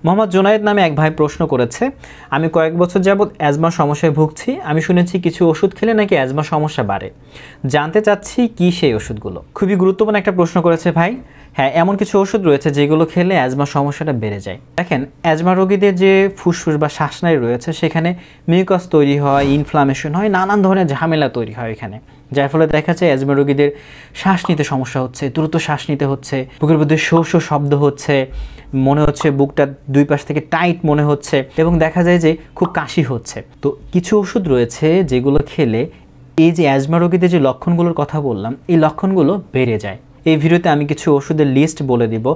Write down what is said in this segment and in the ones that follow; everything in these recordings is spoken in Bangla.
মোহাম্মদ জুনায়েদ নামে এক ভাই প্রশ্ন করেছে, আমি কয়েক বছর যাবৎ অ্যাজমা সমস্যায় ভুগছি। আমি শুনেছি কিছু ওষুধ খেলে নাকি অ্যাজমা সমস্যা বাড়ে। জানতে চাচ্ছি কি সেই ওষুধগুলো। খুবই গুরুত্বপূর্ণ একটা প্রশ্ন করেছে ভাই। হ্যাঁ, এমন কিছু ওষুধ রয়েছে যেগুলো খেলে অ্যাজমা সমস্যাটা বেড়ে যায়। দেখেন, অ্যাজমা রোগীদের যে ফুসফুস বা শ্বাসনালী রয়েছে সেখানে মিউকাস তৈরি হয়, ইনফ্লামেশন হয়, নানান ধরনের ঝামেলা তৈরি হয় এখানে, যার ফলে দেখা যায় অ্যাজমা রোগীদের শ্বাস নিতে সমস্যা হচ্ছে, দ্রুত শ্বাস নিতে হচ্ছে, বুকের মধ্যে শো শো শব্দ হচ্ছে, মনে হচ্ছে বুকটা দুই পাশ থেকে টাইট মনে হচ্ছে, এবং দেখা যায় যে খুব কাশি হচ্ছে। তো কিছু ওষুধ রয়েছে যেগুলো খেলে এই যে অ্যাজমা রোগীদের যে লক্ষণগুলোর কথা বললাম, এই লক্ষণগুলো বেড়ে যায়। এই ভিডিওতে আমি কিছু ওষুধের লিস্ট বলে দিব,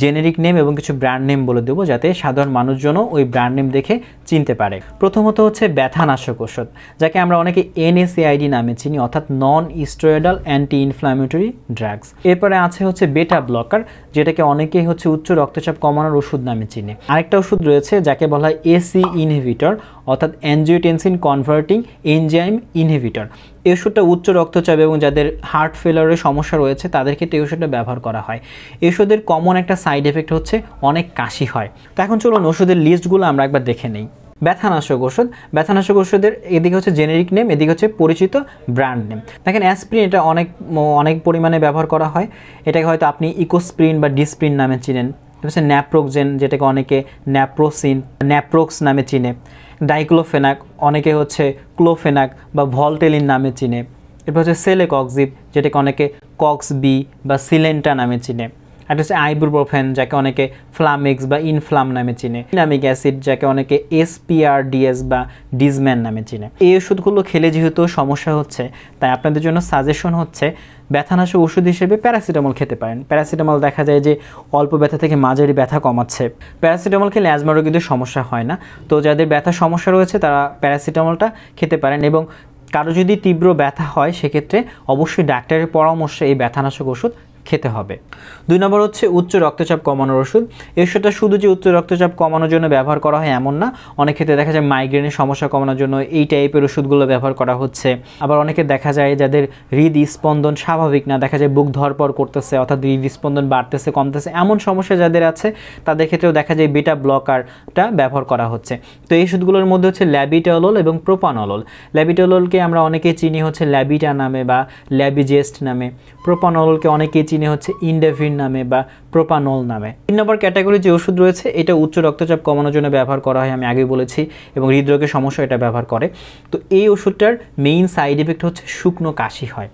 জেনেরিক নেম এবং কিছু ব্র্যান্ড নেম বলে দেবো, যাতে সাধারণ মানুষজনও ওই ব্র্যান্ড নেম দেখে চিনতে পারে। প্রথমত হচ্ছে ব্যথানাশক ওষুধ, যাকে আমরা অনেকে NSAID নামে চিনি, অর্থাৎ non steroidal anti inflammatory drugs. এরপরে আছে হচ্ছে বেটা ব্লকার, যেটাকে অনেকেই হচ্ছে উচ্চ রক্তচাপ কমানোর ওষুধ নামে চিনে। আরেকটা ওষুধ রয়েছে যাকে বলা হয় AC ইনহিবিটর, অর্থাৎ অ্যাঞ্জিওটেনসিন কনভার্টিং এনজাইম ইনহিবিটর। এই ওষুধটা উচ্চ রক্তচাপ এবং যাদের হার্ট ফেলারের সমস্যা রয়েছে তাদের ক্ষেত্রে এই ওষুধটা ব্যবহার করা হয়। এই ওষুধের কমন একটা সাইড এফেক্ট হচ্ছে অনেক কাশি হয়। তো এখন চলুন ওষুধের লিস্টগুলো আমরা একবার দেখে নেই। ব্যথানাশক ওষুধ, ব্যথানাশক ওষুধের এদিকে হচ্ছে জেনেরিক নেম, এদিকে হচ্ছে পরিচিত ব্র্যান্ড নেম। দেখেন, অ্যাসপ্রিন এটা অনেক পরিমাণে ব্যবহার করা হয়। এটাকে হয়তো আপনি ইকোস্প্রিন বা ডিসপ্রিন নামে চিনেন। হচ্ছে ন্যাপ্রোক্সেন, যেটাকে অনেকে ন্যাপ্রোসিন, ন্যাপ্রোক্স নামে চিনে। ডাইক্লোফেনাক অনেকে হচ্ছে ক্লোফেনাক বা ভলটেলিন নামে চিনে। এরপর হচ্ছে সেলেকক্সিব, যেটাকে অনেকে কক্স বি বা সিলেন্টা নামে চিনে। একটা হচ্ছে আইবুপ্রোফেন, যাকে অনেকে ফ্লামিক্স বা ইনফ্লাম নামে চিনে। নামিক অ্যাসিড, যাকে অনেকে SPRDS বা ডিজম্যান নামে চিনে। এই ওষুধগুলো খেলে যেহেতু সমস্যা হচ্ছে, তাই আপনাদের জন্য সাজেশন হচ্ছে ব্যথানাশক ওষুধ হিসেবে প্যারাসিটামল খেতে পারেন। প্যারাসিটামল দেখা যায় যে অল্প ব্যথা থেকে মাঝারি ব্যথা কমাচ্ছে। প্যারাসিটামল খেলে অ্যাজমা রোগীদের সমস্যা হয় না। তো যাদের ব্যথার সমস্যা রয়েছে তারা প্যারাসিটামলটা খেতে পারেন, এবং কারো যদি তীব্র ব্যথা হয় সেক্ষেত্রে অবশ্যই ডাক্তারের পরামর্শে এই ব্যথানাশক ওষুধ খেতে হবে। 2 নম্বর হচ্ছে উচ্চ রক্তচাপ কমানোর ওষুধ। এই ওষুধটা শুধু যে উচ্চ রক্তচাপ কমানোর জন্য ব্যবহার করা হয় এমন না, অনেক ক্ষেত্রে দেখা যায় মাইগ্রেনের সমস্যা কমানোর জন্য এই টাইপের ওষুধগুলো ব্যবহার করা হচ্ছে। আবার অনেকে দেখা যায় যাদের হৃদস্পন্দন স্বাভাবিক না, দেখা যায় বুক ধরপড় করতেছে, অর্থাৎ হৃদস্পন্দন বাড়তেছে কমতেছে, এমন সমস্যা যাদের আছে তাদের ক্ষেত্রেও দেখা যায় বেটা ব্লকারটা ব্যবহার করা হচ্ছে। তো এই ওষুধগুলোর মধ্যে হচ্ছে ল্যাবিটালল এবং প্রোপানলল। ল্যাবিটাললকে আমরা অনেকেই চিনি হচ্ছে ল্যাবিটা নামে বা ল্যাবিজেস্ট নামে। প্রোপানলকে অনেকেই চিনি হচ্ছে ইন্ডাভিন নামে বা প্রোপানল নামে। 3 নম্বর ক্যাটাগরি যে ওষুধ রয়েছে এটা উচ্চ রক্তচাপ কমানোর জন্য ব্যবহার করা হয়, আমি আগে বলেছি, এবং হৃদরোগের সমস্যা এটা ব্যবহার করে। তো এই ওষুধটার মেইন সাইড এফেক্ট হচ্ছে শুকনো কাশি হয়।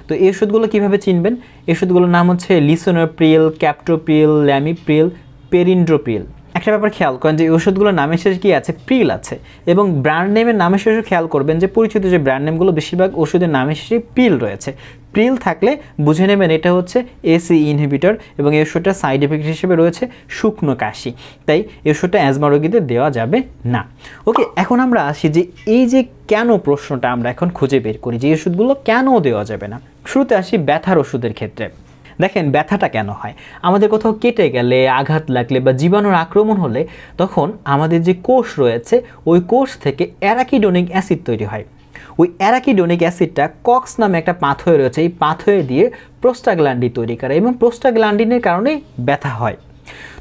তো এই ওষুধগুলো কীভাবে চিনবেন? এই ওষুধগুলোর নাম হচ্ছে লিসোনোপ্রিল, ক্যাপটোপ্রিল, ল্যামিপ্রিল, পেরিন্ড্রোপ্রিল। একটা ব্যাপার খেয়াল করেন যে এই ওষুধগুলোর নামের শেষে কী আছে? প্রিল আছে। এবং ব্র্যান্ড নেমের নামের শেষে খেয়াল করবেন যে পরিচিত যে ব্র্যান্ড নেমগুলো বেশিরভাগ ওষুধের নামের শেষে প্রিল রয়েছে। প্রিল থাকলে বুঝে নেবেন এটা হচ্ছে AC ইনহিবিটর, এবং এই ওষুধটার সাইড এফেক্ট হিসেবে রয়েছে শুকনো কাশি। তাই এই ওষুধটা অ্যাজমা রোগীদের দেওয়া যাবে না। ওকে, এখন আমরা আসি যে এই যে কেন প্রশ্নটা আমরা এখন খুঁজে বের করি যে এই ওষুধগুলো কেন দেওয়া যাবে না। শুরুতে আসি ব্যথার ওষুধের ক্ষেত্রে। দেখেন, ব্যথাটা কেন হয়? আমাদের কোথাও কেটে গেলে, আঘাত লাগলে বা জীবাণুর আক্রমণ হলে তখন আমাদের যে কোষ রয়েছে ওই কোষ থেকে অ্যারাকিডোনিক অ্যাসিড তৈরি হয়। ওই অ্যারাকিডোনিক অ্যাসিডটা কক্স নামে একটা পাথওয়ে রয়েছে, এই পাথওয়ে দিয়ে প্রোস্টাগ্ল্যান্ডিন তৈরি করে, এবং প্রোস্টাগ্ল্যান্ডিনের কারণেই ব্যথা হয়।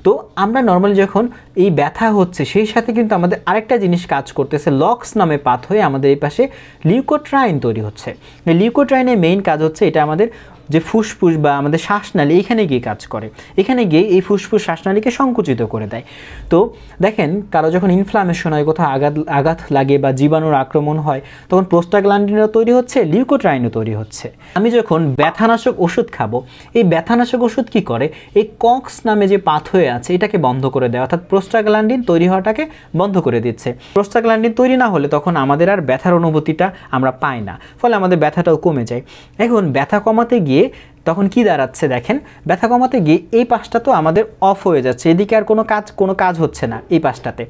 তো আমরা নর্মালি যখন এই ব্যথা হচ্ছে সেই সাথে কিন্তু আমাদের আরেকটা জিনিস কাজ করতেছে, লক্স নামে পাথওয়ে আমাদের এই পাশে লিউকোট্রাইন তৈরি হচ্ছে। এই লিউকোট্রাইনের মেইন কাজ হচ্ছে এটা আমাদের যে ফুসফুস বা আমাদের শ্বাসনালী এখানে গিয়ে কাজ করে, এখানে গিয়ে এই ফুসফুস শ্বাসনালীকে সংকুচিত করে দেয়। তো দেখেন, কারো যখন ইনফ্লামেশন হয়, কোথাও আঘাত লাগে বা জীবাণুর আক্রমণ হয়, তখন প্রোস্টাগ্ল্যান্ডিনও তৈরি হচ্ছে, লিউকোট্রাইনও তৈরি হচ্ছে। আমি যখন ব্যথানাশক ওষুধ খাবো, এই ব্যথানাশক ওষুধ কি করে? এই কক্স নামে যে পাথওয়ে আছে এটাকে বন্ধ করে দেয়, অর্থাৎ প্রোস্টাগ্ল্যান্ডিন তৈরি হওয়াটাকে বন্ধ করে দিচ্ছে। প্রোস্টাগ্ল্যান্ডিন তৈরি না হলে তখন আমাদের আর ব্যথার অনুভূতিটা আমরা পাই না, ফলে আমাদের ব্যথাটাও কমে যায়। এখন ব্যথা কমাতে গিয়ে তখন কি দাঁড়াচ্ছে? দেখেন, ব্যথা কমাতে গিয়ে এই পাশটা তো আমাদের অফ হয়ে যাচ্ছে, এদিকে আর কোনো কাজ হচ্ছে না এই পাশটাতে।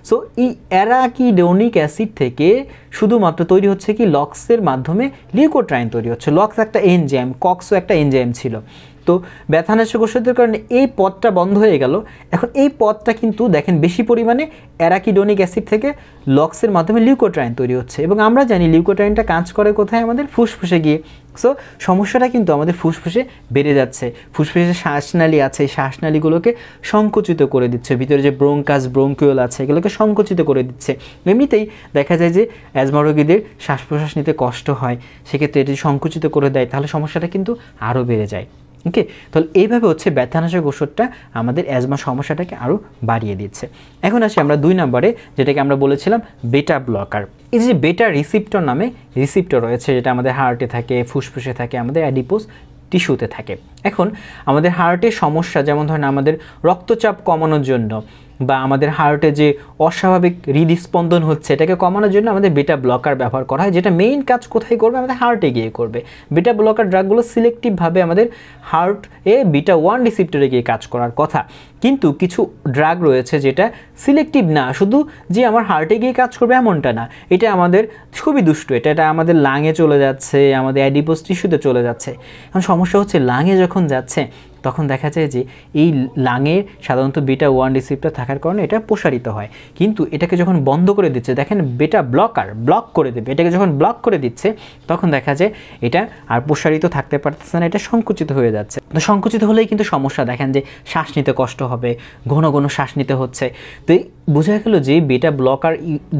সো এই অ্যারাকিডোনিক অ্যাসিড থেকে শুধুমাত্র তৈরি হচ্ছে কি লক্সের মাধ্যমে লিউকোট্রাইন তৈরি হচ্ছে। লক্স একটা এনজাইম, কক্সও একটা এনজাইম ছিল। তো ব্যথানাশক ওষুধের কারণে এই পথটা বন্ধ হয়ে গেল। এখন এই পথটা কিন্তু দেখেন বেশি পরিমাণে অ্যারাকিডোনিক অ্যাসিড থেকে লক্সের মাধ্যমে লিউকোট্রাইন তৈরি হচ্ছে, এবং আমরা জানি লিউকোট্রাইনটা কাজ করে কোথায়? আমাদের ফুসফুসে গিয়ে। সো সমস্যাটা কিন্তু আমাদের ফুসফুসে বেড়ে যাচ্ছে, ফুসফুসে শ্বাসনালী আছে, এই শ্বাসনালীগুলোকে সংকুচিত করে দিচ্ছে, ভিতরে যে ব্রোঙ্কাস ব্রোঙ্কিওল আছে এগুলোকে সংকুচিত করে দিচ্ছে। এমনিতেই দেখা যায় যে অ্যাজমা রোগীদের শ্বাস প্রশ্বাস নিতে কষ্ট হয়, সেক্ষেত্রে এটি সংকুচিত করে দেয়, তাহলে সমস্যাটা কিন্তু আরও বেড়ে যায়। ওকে, তাহলে এইভাবে হচ্ছে ব্যথানাশক ওষুধটা আমাদের অ্যাজমা সমস্যাটাকে আরও বাড়িয়ে দিচ্ছে। এখন আসি আমরা 2 নম্বরে, যেটাকে আমরা বলেছিলাম বেটা ব্লকার। এই যে বেটা রিসিপ্টর নামে রিসিপ্টর রয়েছে, যেটা আমাদের হার্টে থাকে, ফুসফুসে থাকে, আমাদের অ্যাডিপোস টিস্যুতে থাকে। এখন আমাদের হার্টের সমস্যা, যেমন ধরেন আমাদের রক্তচাপ কমানোর জন্য বা আমাদের হার্টে যে অস্বাভাবিক হৃদস্পন্দন হচ্ছে এটাকে কমানোর জন্য আমাদের বেটা ব্লকার ব্যবহার করা হয়, যেটা মেইন কাজ কোথায় করবে? আমাদের হার্টে গিয়ে করবে। বেটা ব্লকার ড্রাগগুলো সিলেক্টিভভাবে আমাদের হার্টে বিটা 1 রিসিপ্টরে গিয়ে কাজ করার কথা, কিন্তু কিছু ড্রাগ রয়েছে যেটা সিলেক্টিভ না, শুধু যে আমার হার্টে গিয়ে কাজ করবে এমনটা না, এটা আমাদের খুবই দুষ্ট, এটা আমাদের লাঙে চলে যাচ্ছে, আমাদের অ্যাডিপোস টিস্যুতে চলে যাচ্ছে। এখন সমস্যা হচ্ছে লাঙে যখন যাচ্ছে তখন দেখা যায় যে এই লাঙের সাধারণত বিটা 1 রিসিপ্টর থাকার কারণে এটা প্রসারিত হয়, কিন্তু এটাকে যখন বন্ধ করে দিচ্ছে, দেখেন বেটা ব্লকার ব্লক করে দেবে, এটাকে যখন ব্লক করে দিচ্ছে তখন দেখা যায় এটা আর প্রসারিত থাকতে পারতেছে না, এটা সংকুচিত হয়ে যাচ্ছে। তো সংকুচিত হলেই কিন্তু সমস্যা, দেখেন যে শ্বাস নিতে কষ্ট হবে, ঘন ঘন শ্বাস নিতে হচ্ছে। তো বোঝা গেল যে বেটা ব্লকার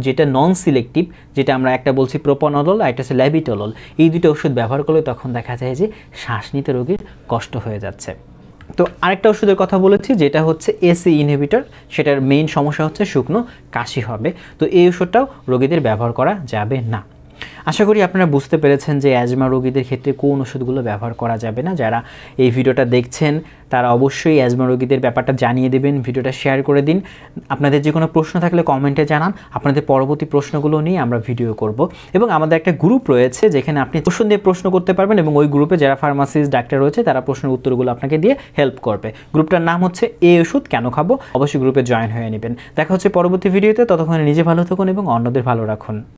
যেটা নন সিলেক্টিভ, যেটা আমরা একটা বলছি প্রোপানল আর একটা হচ্ছে ল্যাবিটলল, এই দুটো ওষুধ ব্যবহার করলে তখন দেখা যায় যে শ্বাস নিতে রোগীর কষ্ট হয়ে যাচ্ছে। তো আরেকটা ওষুধের কথা বলেছি যেটা হচ্ছে এসি ইনহিবিটর, সেটার মেইন সমস্যা হচ্ছে শুকনো কাশি হবে, তো এই ওষুধটাও রোগীদের ব্যবহার করা যাবে না। আশা করি আপনারা বুঝতে পেরেছেন যে অ্যাজমা রোগীদের ক্ষেত্রে কোন ওষুধগুলো ব্যবহার করা যাবে না। যারা এই ভিডিওটা দেখছেন তারা অবশ্যই অ্যাজমা রোগীদের ব্যাপারটা জানিয়ে দেবেন, ভিডিওটা শেয়ার করে দিন। আপনাদের যে কোনো প্রশ্ন থাকলে কমেন্টে জানান, আপনাদের পরবর্তী প্রশ্নগুলো নিয়ে আমরা ভিডিও করব। এবং আমাদের একটা গ্রুপ রয়েছে যেখানে আপনি প্রশ্ন দিয়ে প্রশ্ন করতে পারবেন, এবং ওই গ্রুপে যারা ফার্মাসিস্ট ডাক্তার রয়েছে তারা প্রশ্নের উত্তরগুলো আপনাকে দিয়ে হেল্প করবে। গ্রুপটার নাম হচ্ছে এই ওষুধ কেন খাবো, অবশ্যই গ্রুপে জয়েন হয়ে নেবেন। দেখা হচ্ছে পরবর্তী ভিডিওতে, ততক্ষণে নিজে ভালো থাকুন এবং অন্যদের ভালো রাখুন।